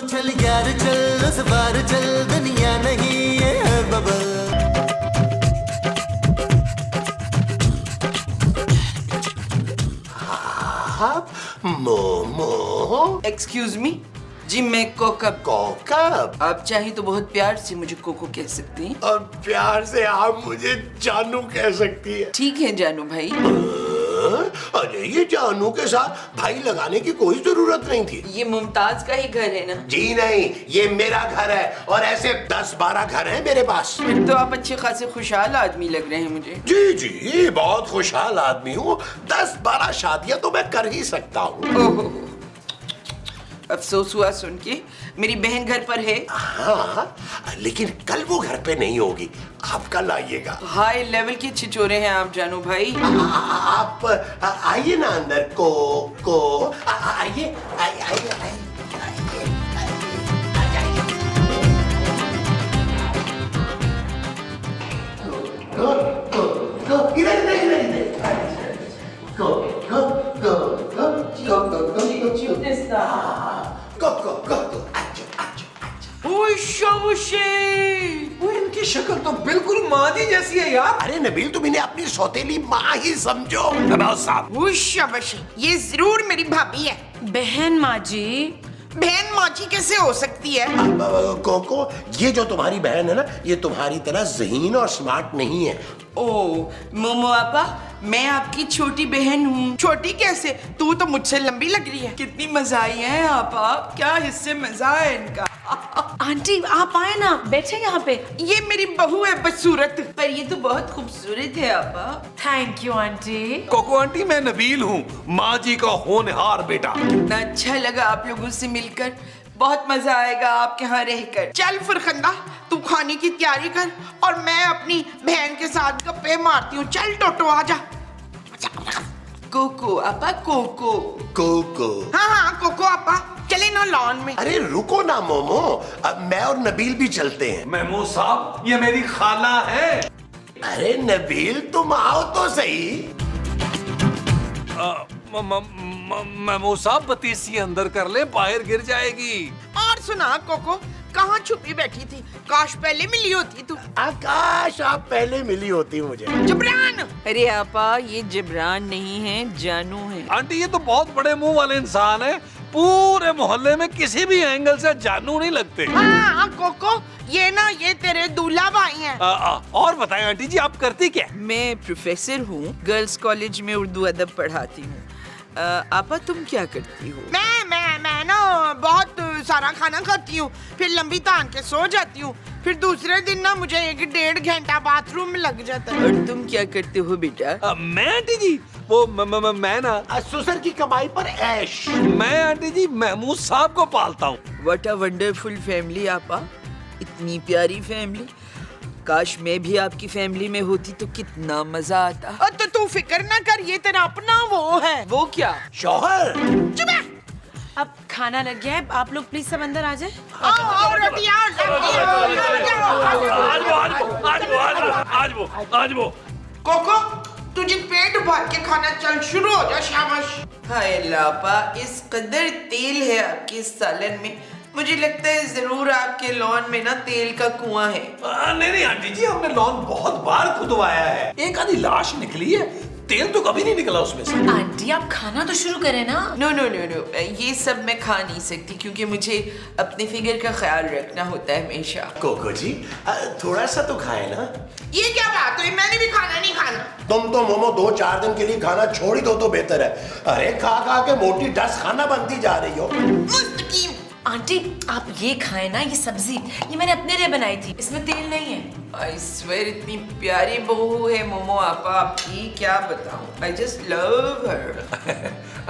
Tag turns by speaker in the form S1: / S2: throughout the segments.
S1: चल यार चल, इस बार चल, दुनिया नहीं ये है बबल।
S2: आप मोमो?
S3: एक्सक्यूज मी जी, मैं कोकब।
S2: कोकब?
S3: आप चाहे तो बहुत प्यार से मुझे कोको कह सकती हैं।
S2: और प्यार से आप मुझे जानू कह सकती है।
S3: ठीक है जानू भाई।
S2: अरे ये जानू के साथ भाई लगाने की कोई जरूरत नहीं थी।
S3: ये मुमताज का ही घर है ना?
S2: जी नहीं, ये मेरा घर है और ऐसे 10-12 घर हैं मेरे पास।
S3: फिर तो आप अच्छे खासे खुशहाल आदमी लग रहे हैं मुझे।
S2: जी जी, बहुत खुशहाल आदमी हूँ। 10-12 शादियां तो मैं कर ही सकता हूँ।
S3: ओहो, अफसोस हुआ सुन के। मेरी बहन घर पर है।
S2: हाँ, लेकिन कल वो घर पे नहीं होगी। आप कल आइएगा।
S3: हाई लेवल के छिचोरे हैं आप जानू भाई।
S2: आप आइए ना अंदर को आइए आइए।
S4: वो इनकी शक्ल तो बिल्कुल माँ जी जैसी है यार।
S2: अरे नबील, तुम इन्हें अपनी सौतेली माँ ही समझो। नवाब साहब,
S3: शाबाशी, ये जरूर मेरी भाभी है।
S5: बहन माँ जी।
S3: बहन माँ जी कैसे हो सकती है?
S2: कोको, ये जो तुम्हारी बहन है ना, ये तुम्हारी तरह ज़हीन और स्मार्ट नहीं है।
S3: ओ मोमो आपा, मैं आपकी छोटी बहन हूँ। छोटी कैसे? तू तो मुझसे लंबी लग रही है। कितनी मजा आई है आपा, क्या हिस्से मजा है इनका।
S5: आंटी आप आए ना, बैठे यहाँ पे।
S3: ये मेरी बहू है बदसूरत, पर ये तो बहुत खूबसूरत है आपा।
S5: Thank you aunty.
S4: Coco aunty, मैं नबील हूँ, माँ जी का होनहार बेटा।
S3: कितना अच्छा लगा आप लोगों से मिलकर। बहुत मजा आएगा आपके यहाँ रहकर। चल फरखंदा, तू खाने की तैयारी कर और मैं अपनी बहन के साथ गप्पे मारती हूँ। चल टोटो आजा। कोको आपा, कोको।
S2: कोको?
S3: हाँ कोको आपा, चले ना लॉन में।
S2: अरे रुको ना मोमो, अब मैं और नबील भी चलते हैं।
S4: महमूद साहब, ये मेरी खाला है।
S2: अरे नबील, तुम आओ तो सही।
S4: महमूद साहब, बतीसी अंदर कर ले, बाहर गिर जाएगी।
S3: और सुना कोको, कहाँ छुपी बैठी थी? काश पहले मिली होती तू।
S2: आकाश, आप पहले मिली होती मुझे।
S3: जबरान। अरे आपा, ये जबरान नहीं है, जानू है।
S4: आंटी, ये तो बहुत बड़े मुंह वाले इंसान है। पूरे मोहल्ले में किसी भी एंगल से जानू नहीं लगते।
S3: हाँ कोको, ये तेरे दूल्हा भाई हैं।
S4: और बताएं आंटी जी, आप करती क्या?
S3: मैं प्रोफेसर हूँ, गर्ल्स कॉलेज में उर्दू अदब पढ़ाती हूँ। आपा तुम क्या करती हो? मैं ना बहुत सारा खाना खाती हूँ, फिर लंबी तान के सो जाती हूँ, फिर दूसरे दिन ना मुझे 1-1.5 घंटा बाथरूम में लग जाता है। और तुम क्या करते हो बेटा?
S4: मैं आंटी जी, वो मैं ना
S2: ससुर की कमाई पर ऐश।
S4: मैं आंटी जी महमूद साहब को पालता हूँ।
S3: व्हाट अ वंडरफुल फैमिली आपा, इतनी प्यारी फैमिली। काश मैं भी आपकी फैमिली में होती तो कितना मजा आता। तो तू फिक्र ना कर, ये तेरा अपना वो है। वो क्या?
S2: शौहर।
S3: चुप है।
S5: अब खाना लग गया है, आप लोग प्लीज सब अंदर आ जाए।
S4: आज वो
S3: कोको, तुझे पेट भर के खाना, चल शुरू हो जा। शाबाश। हाय लापा, इस कदर तेल है आपके सालन में, मुझे लगता है जरूर आपके लॉन में ना तेल का कुआं है।
S4: नहीं आंटी जी, हमने लॉन बहुत बार खुदवाया है। एक आधी लाश निकली है, तेल तो कभी नहीं निकला उसमें से।
S5: आंटी आप खाना तो शुरू करें ना।
S3: नो, ये सब मैं खा नहीं सकती क्योंकि मुझे अपने फिगर का ख्याल रखना होता है हमेशा।
S2: कोको जी, थोड़ा सा तो खाए ना।
S3: ये क्या बात हुई? मैंने भी खाना नहीं खाना।
S2: तुम तो मोमो 2-4 दिन के लिए खाना छोड़ ही दो तो बेहतर है। अरे खा खा के मोटी डस खाना बनती जा रही हो।
S3: मुस्तकीम।
S5: आंटी आप ये खाएं ना, ये सब्जी ये मैंने अपने लिए बनाई थी, इसमें तेल नहीं है।
S3: I swear, इतनी प्यारी बहू है मोमो आपा आपकी, क्या बताऊं। I just love her।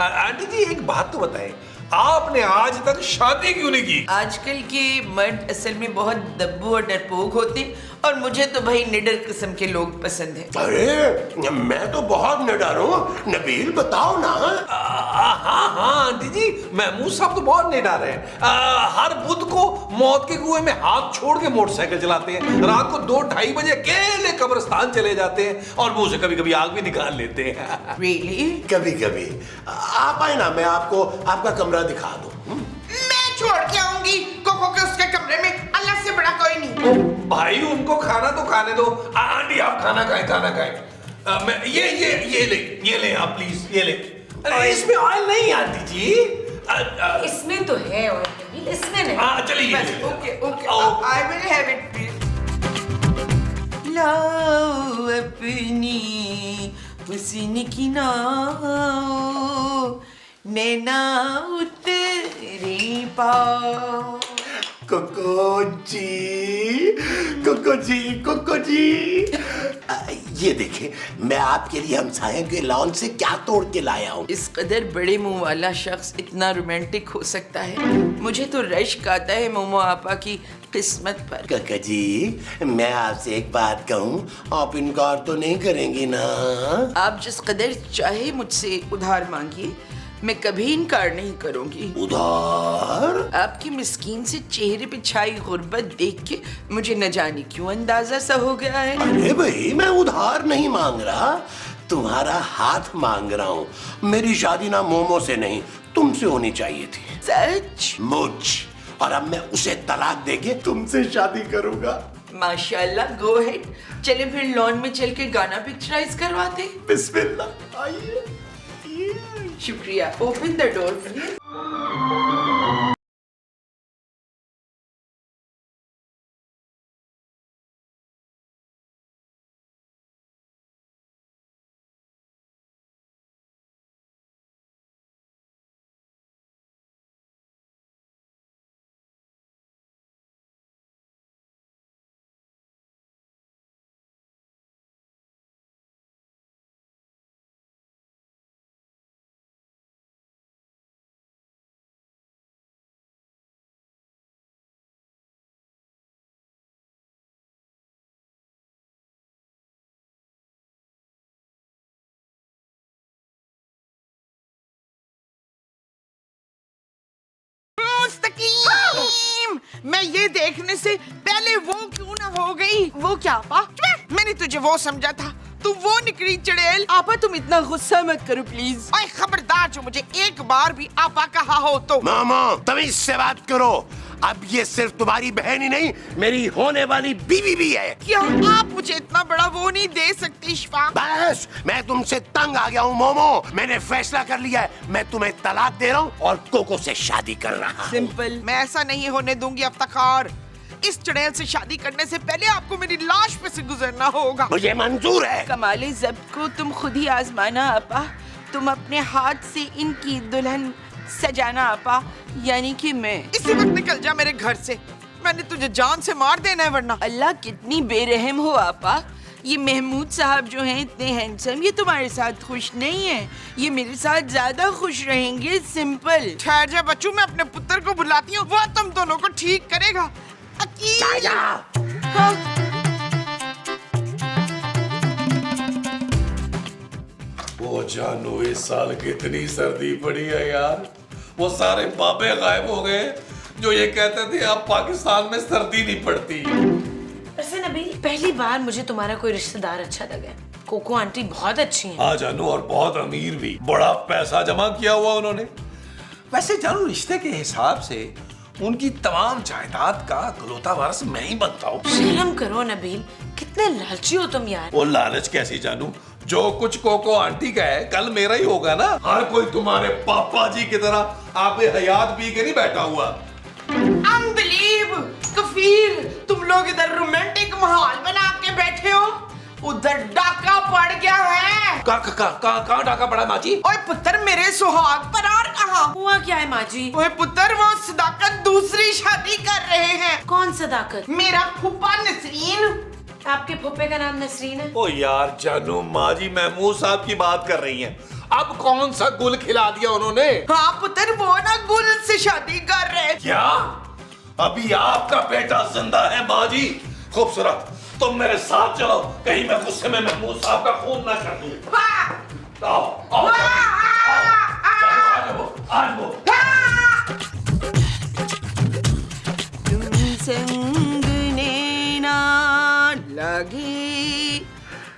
S4: Aunty ji, एक बात तो बताएं, आपने आज तक शादी क्यों नहीं की?
S3: आजकल के मर्द असल में बहुत दब्बू और डरपोक होते, और मुझे तो भाई निडर किस्म के लोग पसंद हैं।
S2: अरे मैं तो बहुत निडर हूँ। नबील बताओ ना।
S4: हाँ आंटी जी, महमूद साहब तो बहुत निडर हैं। हर बुध को मौत के कुएं में हाथ छोड़ के मोटरसाइकिल चलाते हैं। रात को 2-2:30 बजे अकेले कब्रिस्तान चले जाते हैं और मुंह से कभी कभी आग भी निकाल लेते हैं।
S3: Really?
S2: कभी कभी आप आए ना, मैं आपको आपका कमरा दिखा दूँ।
S3: मैं छोड़ के आऊंगी
S4: भाई उनको खाना तो खाने दो। आंटी आप खाना खाएं। मैं ये ले आप प्लीज, ये ले। अरे इसमें ऑयल नहीं आंटी जी।
S5: इसमें तो है और नबील, इसमें नहीं।
S4: हाँ चलिए।
S3: Okay I will have it please. लाओ अपनी हुस्न की नाव, नैना उतरी पाओ।
S2: कुको जी। ये देखें, मैं आपके लिए हमसायों के लॉन से क्या तोड़ के लाया हूँ।
S3: इस कदर बड़े मुंह वाला शख्स इतना रोमांटिक हो सकता है? मुझे तो रश्क आता है मोमो आपा की किस्मत पर।
S2: कक्का जी, मैं आपसे एक बात कहूँ, आप इनकार तो नहीं करेंगी ना?
S3: आप जिस कदर चाहे मुझसे उधार मांगिए, मैं कभी इनकार नहीं करूंगी।
S2: उधार?
S3: आपकी मिस्कीन से चेहरे पे छाई गुर्बत देख के मुझे न जाने क्यों अंदाजा सा हो गया है।
S2: अरे भाई, मैं उधार नहीं मांग रहा, तुम्हारा हाथ मांग रहा हूँ। मेरी शादी ना मोमो से नहीं, तुमसे होनी चाहिए थी।
S3: सच?
S2: मुझ, और अब मैं उसे तलाक देके तुमसे शादी करूंगा।
S3: माशाल्लाह, गो अहेड। चले फिर लॉन में चल के गाना पिक्चराइज करवाते।
S2: बिस्मिल्लाह, आइए।
S3: शुक्रिया। Open the door please. Mustaqeem, मैं ये देखने से पहले वो क्यों ना हो गई। वो क्या आपा? मैंने तुझे वो समझा था, तू वो निकली चड़ेल। आपा तुम इतना गुस्सा मत करो प्लीज। ओए खबरदार, जो मुझे एक बार भी आपा कहा हो तो।
S2: मामा, तमीज से बात करो। अब ये सिर्फ तुम्हारी बहन ही नहीं, मेरी होने वाली बीवी भी है।
S3: क्या आप मुझे इतना बड़ा वो नहीं दे सकते इशफा?
S2: बस, मैं तुमसे तंग आ गया हूँ मोमो। मैंने फैसला कर लिया है, मैं तुम्हें तलाक दे रहा हूँ और कोको से शादी कर रहा हूँ।
S3: सिंपल। मैं ऐसा नहीं होने दूंगी अफ्ताखार। इस चुड़ैल से शादी करने से पहले आपको मेरी लाश पे से गुजरना होगा।
S2: मुझे मंजूर है।
S3: कमाले ज़ब्त को तुम खुद ही आजमाना आपा। तुम अपने हाथ से इनकी दुल्हन सजाना आपा, यानी कि मैं। इसी वक्त निकल जा मेरे घर से, मैंने तुझे जान से मार देना है वरना। अल्लाह कितनी बेरहम हो आपा। ये महमूद साहब जो हैं इतने हैंडसम, ये तुम्हारे साथ खुश नहीं है, ये मेरे साथ ज्यादा खुश रहेंगे। सिंपल। ठहर जा बच्चू, मैं अपने पुत्र को बुलाती हूँ, वो तुम दोनों को ठीक करेगा। अकील। हाँ।
S4: वो जानू, इस साल कितनी सर्दी पड़ी है यार। वो सारे बाबे गायब हो गए जो ये कहते थे अब पाकिस्तान में सर्दी नहीं पड़ती।
S5: वैसे नबील, पहली बार मुझे तुम्हारा कोई रिश्तेदार अच्छा लगा। कोको आंटी बहुत अच्छी हैं।
S4: हाँ जानू, और बहुत अमीर भी, बड़ा पैसा जमा किया हुआ उन्होंने। वैसे जानू, रिश्ते के हिसाब से उनकी तमाम जायदाद का इकलौता वारिस मैं ही बनता हूँ।
S5: शर्म करो नबील, कितने लालची हो तुम यार।
S4: वो लालच कैसी जानू, जो कुछ कोको आंटी का है कल मेरा ही होगा ना। हर कोई तुम्हारे पापा जी की तरह आप हयात पी के नहीं बैठा हुआ।
S3: अनबिलीव कफील, तुम लोग इधर रोमांटिक माहौल बना के बैठे हो, उधर डाका पड़ गया है।
S4: कहाँ डाका पड़ा माँ जी?
S3: ओए पुत्र, मेरे सुहाग परार कहाँ?
S5: हुआ क्या है माँ जी?
S3: ओए पुत्र, वो सदाकत दूसरी शादी कर रहे हैं।
S5: कौन सदाकत?
S3: मेरा फूफा नसरीन।
S5: आपके फूफे का नाम नसरीन है?
S4: ओ यार जानू, माँ जी महमूद साहब की बात कर रही हैं। अब कौन सा गुल खिला दिया उन्होंने?
S3: हाँ पुत्र, वो ना गुल से शादी कर रहे।
S4: क्या अभी आपका बेटा जिंदा है माँ जी? खूबसूरत, तुम मेरे साथ चलो, कहीं मैं गुस्से में महमूद साहब का खून ना कर दूं। आओ, आओ, आज वो
S3: तुम संग नैना लगे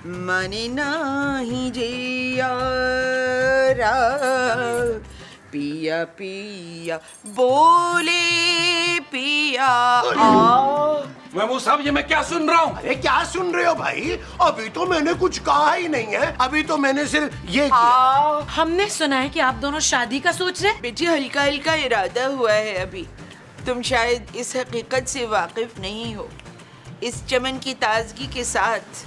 S3: मन नाही जे यारा, पिया पिया बोले पिया।
S4: महमूद साहब ये मैं क्या सुन रहा हूँ?
S2: अरे क्या सुन रहे हो भाई? अभी तो मैंने कुछ कहा ही नहीं है, अभी तो मैंने सिर्फ ये किया।
S5: हमने सुना है कि आप दोनों शादी का सोच रहे हैं।
S3: बेटी हल्का हल्का इरादा हुआ है अभी। तुम शायद इस हकीकत से वाकिफ नहीं हो। इस चमन की ताजगी के साथ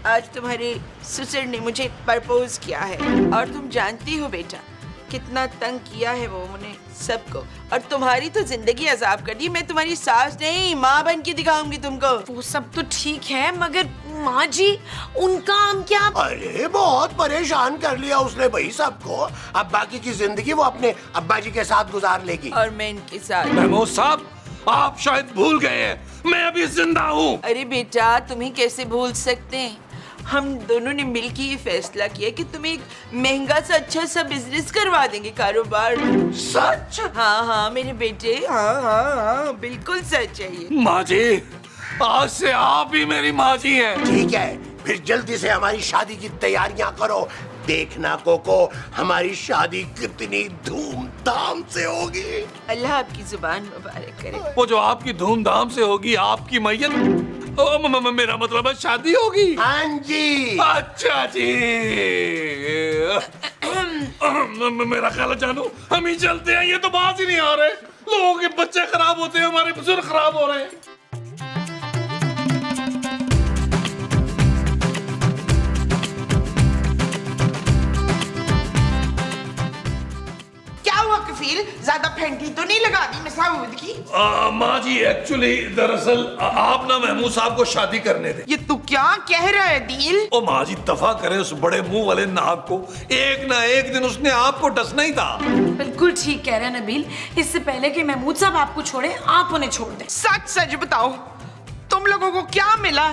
S3: आज तुम्हारे ससुर ने मुझे प्रपोज किया है और तुम जानती हो बेटा कितना तंग किया है वो उन्हें सबको, और तुम्हारी तो जिंदगी अजाब कर दी। मैं तुम्हारी सास नहीं माँ बन के दिखाऊंगी तुमको।
S5: वो सब तो ठीक है मगर माँ जी उनका हम क्या?
S2: अरे बहुत परेशान कर लिया उसने भाई सबको। अब बाकी की जिंदगी वो अपने अब्बा जी के साथ गुजार लेगी।
S3: और मैं इनके साथ।
S4: महमूद साहब आप शायद भूल गए हैं मैं अभी जिंदा हूँ।
S3: अरे बेटा तुम्हें कैसे भूल सकते हैं? हम दोनों ने मिलकर ये फैसला किया कि तुम्हें एक महंगा सा अच्छा सा बिजनेस करवा देंगे, कारोबार।
S2: सच?
S3: हाँ हाँ मेरे बेटे, हाँ हाँ हाँ बिल्कुल सच है ये।
S4: माँ जी आज से आप ही मेरी माँ जी हैं।
S2: ठीक है, फिर जल्दी से हमारी शादी की तैयारियां करो। देखना कोको हमारी शादी कितनी धूमधाम से होगी।
S3: अल्लाह आपकी जुबान मुबारक करे।
S4: वो जो आपकी धूमधाम से होगी आपकी मैयत मेरा मतलब है शादी होगी।
S2: हाँ जी।
S4: अच्छा जी मेरा ख्याल है जानू हम ही चलते हैं, ये तो बात ही नहीं आ रहे। लोगों के बच्चे खराब होते हैं, हमारे बुजुर्ग खराब हो रहे हैं।
S3: क्या हुआ कफील, ज्यादा फेंटी तो नहीं लगा दी मसाऊद की?
S4: माँ जी एक्चुअली दरअसल आप ना महमूद साहब को शादी करने दे।
S3: ये तू क्या कह रहा है दिल?
S4: ओ माँ जी दफा करे उस बड़े मुंह वाले नाग को, एक ना एक दिन उसने आपको डसना ही था।
S5: बिल्कुल ठीक कह रहे हैं नबील। इससे पहले कि महमूद साहब आपको छोड़े आप उन्हें छोड़ दें।
S3: सच सच बताओ तुम लोगों को क्या मिला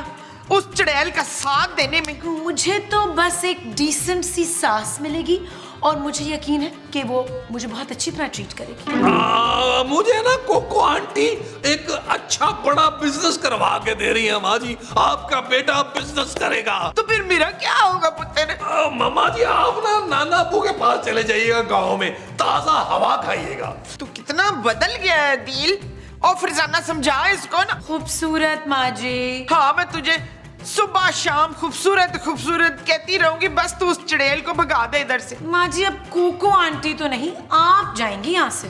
S3: उस चुड़ैल का साथ देने में?
S5: मुझे तो बस एक डिसेंट सी सास मिलेगी और मुझे यकीन है कि वो मुझे बहुत अच्छी तरह ट्रीट करेगी।
S4: मुझे ना कोको आंटी एक अच्छा बड़ा बिजनेस करवा के दे रही है। माँ जी आपका बेटा बिजनेस करेगा।
S3: तो फिर मेरा क्या होगा पुत्र?
S4: मामा जी आप ना नाना अबू के पास चले जाइएगा, गाँव में ताजा हवा खाइएगा।
S3: तू कितना बदल गया है दिल। और फरजाना समझा इसको ना।
S5: खूबसूरत माँ जी।
S3: हाँ मैं तुझे सुबह शाम खूबसूरत खूबसूरत कहती रहूंगी, बस तू उस चुड़ैल को भगा दे इधर से।
S5: माँ जी अब कोको आंटी तो नहीं, आप जाएंगी यहाँ से।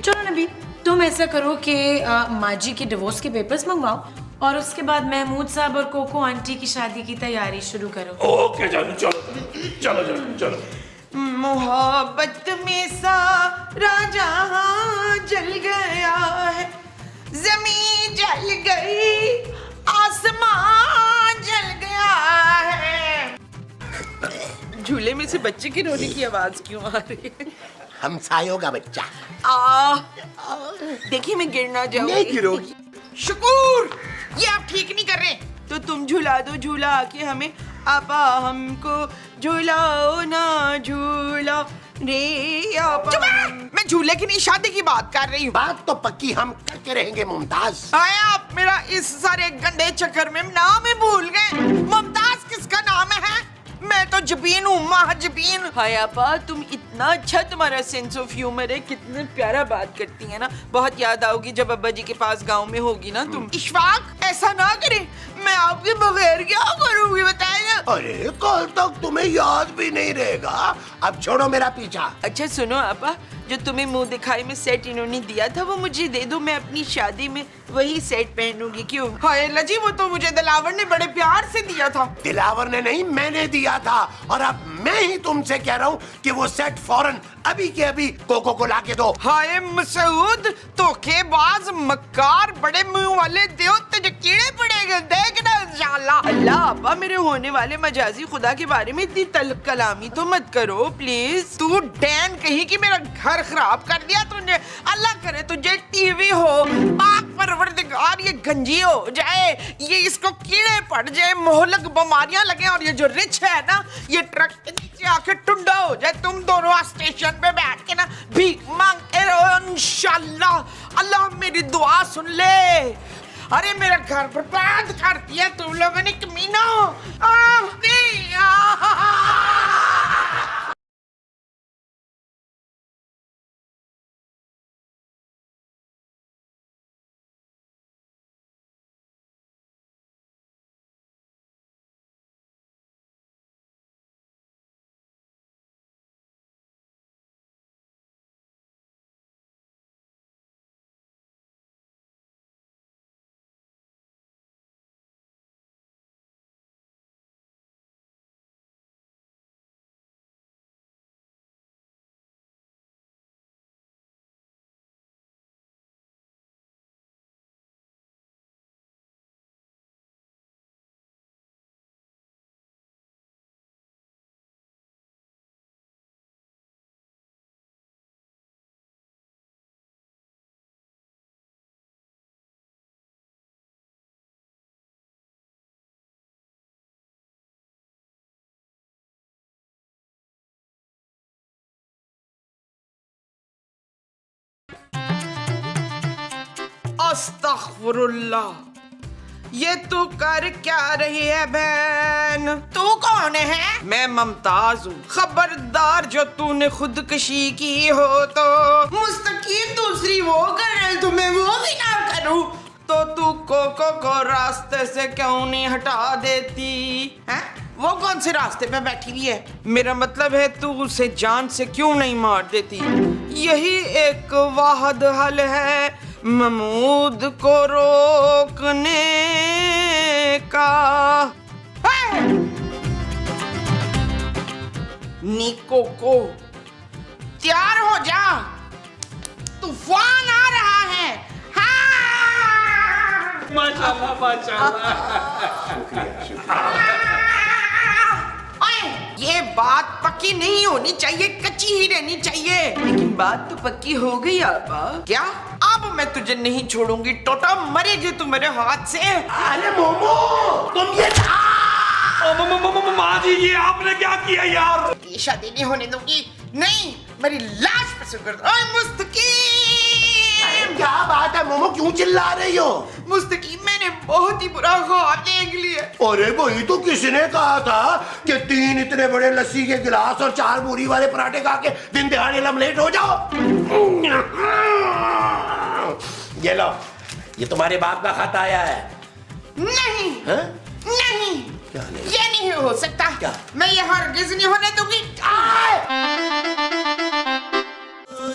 S5: चलो नबी तुम ऐसा करो कि माँ जी के डिवोर्स के पेपर्स मंगवाओ और उसके बाद महमूद साहब और कोको आंटी की शादी की तैयारी शुरू करो।
S4: ओके चलो चलो चलो चलो चलो।
S3: मोहब्बत में सारा जहां जल गया है, जमीन जल गई आसमान जल गया है। झूले में से बच्चे की रोने की आवाज क्यों आ रही है?
S2: हमसायों का बच्चा।
S3: देखिए मैं गिर ना जाऊं।
S2: नहीं गिरोगी।
S3: शुक्र ये आप ठीक नहीं कर रहे। तो तुम झूला दो झूला आके हमें, आपा हमको झूलाओ ना झूला रे आपा। मैं झूले की नहीं शादी की बात कर रही हूँ।
S2: बात तो पक्की हम करके रहेंगे मुमताज।
S3: आए आप मेरा इस सारे गंदे चक्कर में नाम ही भूल गए। मुमताज किसका नाम है? मैं तो जबीन हूँ, महाजबीन। हाय आपा तुम इतना अच्छा, तुम्हारा सेंस ऑफ ह्यूमर है, कितने प्यारा बात करती है ना। बहुत याद आओगी जब अब्बा जी के पास गांव में होगी ना तुम। इशफाक ऐसा ना करे, मैं आपके बगैर क्या करूँगी बताइए।
S2: अरे कल तक तुम्हें याद भी नहीं रहेगा। अब छोड़ो मेरा पीछा।
S3: अच्छा सुनो आपा, जो तुम्हें मुंह दिखाई में सेट इन्होंने दिया था वो मुझे दे दो, मैं अपनी शादी में वही सेट पहनूंगी। क्यों? हाय लजी वो तो मुझे दिलावर ने बड़े प्यार से दिया था।
S2: दिलावर ने नहीं मैंने दिया था, और अब मैं ही तुमसे कह रहा हूँ कि वो सेट फौरन अभी के अभी कोको को लाके दो।
S3: हाय मसूद धोखेबाज मक्कार बड़े मुंह वाले देव तुझे कीड़े पड़ेंगे देखना इंशाल्लाह। अल्लाह अब्बा मेरे होने वाले मजाजी खुदा के बारे में इतनी तलब कलामी तो मत करो प्लीज। तू डैन कहीं कि मेरा घर खराब कर दिया तूने। अल्लाह करे तुझे टीवी हो, पाक परवरदिगार ये गंजी हो जाए, ये इसको कीड़े पड़ जाए, मोहलक बीमारियां लगे, और ये जो रिच है ना ये ट्रक के नीचे आके टुंडा हो जाए। तुम दोनों स्टेशन पे बैठ के ना भीख मांगते रहो इंशाल्लाह। अल्लाह मेरी दुआ सुन ले। अरे मेरा घर बर्बाद कर दिया तुम लोगों ने कमीना। अस्तगफुरुल्लाह, ये तू कर क्या रही है बहन? तू कौन है? मैं मुमताज हूँ। खबरदार जो तूने खुदकशी की हो तो मुस्तकीम दूसरी वो कर रही, तो मैं वो भी ना करूँ। तो तू कोको को रास्ते से क्यों नहीं हटा देती है? वो कौन से रास्ते पे बैठी हुई है? मेरा मतलब है तू उसे जान से क्यों नहीं मार देती? यही एक वाहिद हल है महमूद को रोकने का। निको को तैयार हो जा, तूफान आ रहा है। हाँ!
S4: माशाल्लाह माशाल्लाह।
S3: ये बात पक्की नहीं होनी चाहिए, कच्ची ही रहनी चाहिए। लेकिन बात तो पक्की हो गई आपा। क्या? अब मैं तुझे नहीं छोड़ूंगी टोटो, मरेगी तू मेरे हाथ से।
S2: अरे मोमो, तुम ये
S4: माँ जी ये आपने क्या किया यार?
S3: ये शादी नहीं होने दूंगी। नहीं, मेरी लाश पे सुकर। ओए मुस्तकीम!
S2: क्या बात है मोमो, क्यों चिल्ला रही हो?
S3: मुस्तकीम, मैंने बहुत ही बुरा ख्वाब देख लिया।
S2: अरे वही तो किसने कहा था कि 3 इतने बड़े लस्सी के गिलास और 4 पूरी वाले पराठे खा के दिन दिहाड़े लमलेट हो जाओ। ये लो, ये तुम्हारे बाप का खत आया है।
S3: नहीं
S2: है?
S3: नहीं,
S2: क्या नहीं?
S3: ये नहीं हो सकता।
S2: क्या?
S3: मैं ये हरगिज नहीं होने दूंगी।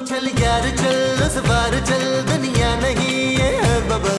S1: चल यार चल, उस बार चल